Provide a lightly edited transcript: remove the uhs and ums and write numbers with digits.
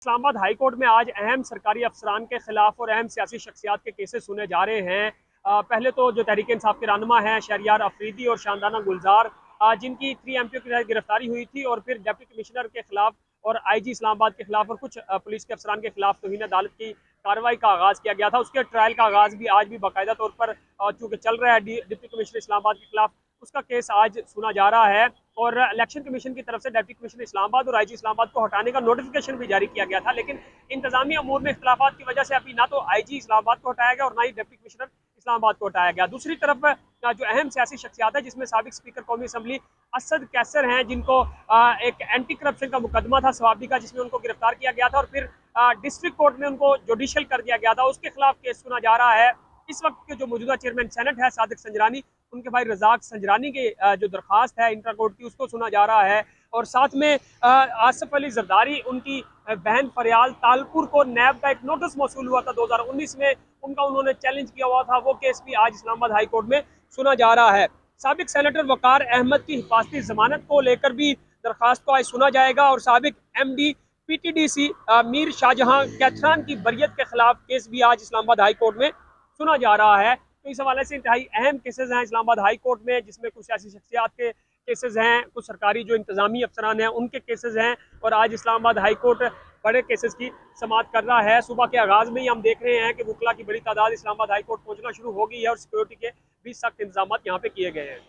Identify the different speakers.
Speaker 1: Islamabad high court में आज अहम सरकारी अफसरान के खिलाफ और अहम सियासी शख्सियात के केसेस सुने जा रहे हैं। पहले तो जो तहरीक इंसाफ के रहनुमा हैं शहरियार अफरीदी और शानदाना गुलजार, जिनकी 3 MPO की तहत गिरफ्तारी हुई थी, और फिर डिप्टी कमिश्नर के खिलाफ और IG इस्लामाबाद के खिलाफ और कुछ पुलिस के अफसरान के खिलाफ तौहीन अदालत की कार्रवाई का आगाज़ किया गया था। उसके ट्रायल का आगाज़ भी आज भी बाकायदा तौर पर चूँकि चल रहा है डिप्टी कमिश्नर इस्लामाबाद के खिलाफ, उसका केस आज सुना जा रहा है। और इलेक्शन कमीशन की तरफ से डिप्टी कमिश्नर इस्लामाबाद और IG इस्लामाबाद को हटाने का नोटिफिकेशन भी जारी किया गया था, लेकिन इंतजामी अमूर में इख्तलाफात की वजह से अभी ना तो IG इस्लामाबाद को हटाया गया और ना ही डिप्टी कमिश्नर इस्लामाबाद को हटाया गया। दूसरी तरफ जो अहम सियासी शख्सियात है, जिसमें साबिक स्पीकर कौमी असम्बली असद कैसर हैं, जिनको एक एंटी करप्शन का मुकदमा था सवाबी का, जिसमें उनको गिरफ्तार किया गया था और फिर डिस्ट्रिक्ट कोर्ट में उनको जुडिशल कर दिया गया था, उसके खिलाफ केस सुना जा रहा है। इस वक्त के जो मौजूदा चेयरमैन सेनेट है सादिक संजरानी, उनके भाई रजाक संजरानी के जो दरख्वास्त है इंटर कोर्ट की, उसको सुना जा रहा है। और साथ में आसिफ अली जरदारी, उनकी बहन फरियाल तालपुर को नैब का एक नोटिस मौसूल हुआ था 2019 में, उनका उन्होंने चैलेंज किया हुआ था, वो केस भी आज इस्लामाबाद हाई कोर्ट में सुना जा रहा है। साबिक सेनेटर वकार अहमद की हिफाजती जमानत को लेकर भी दरख्वास्त को आज सुना जाएगा और साबिक MD PTDC मीर शाहजहां कैथरान की बरियत के खिलाफ केस भी आज इस्लामाबाद हाई कोर्ट में सुना जा रहा है। तो इस हवाले से इंतहाई अहम केसेस हैं इस्लामाबाद हाई कोर्ट में, जिसमें कुछ सियासी शख्सियात के केसेस हैं, कुछ सरकारी जो इंतजामी अफसरान हैं उनके केसेस हैं, और आज इस्लामाबाद हाई कोर्ट बड़े केसेस की समाअत कर रहा है। सुबह के आगाज़ में ही हम देख रहे हैं कि वकला की बड़ी तादाद इस्लामाबाद हाई कोर्ट पहुंचना शुरू हो गई है और सिक्योरिटी के भी सख्त इंतजाम यहाँ पे किए गए हैं।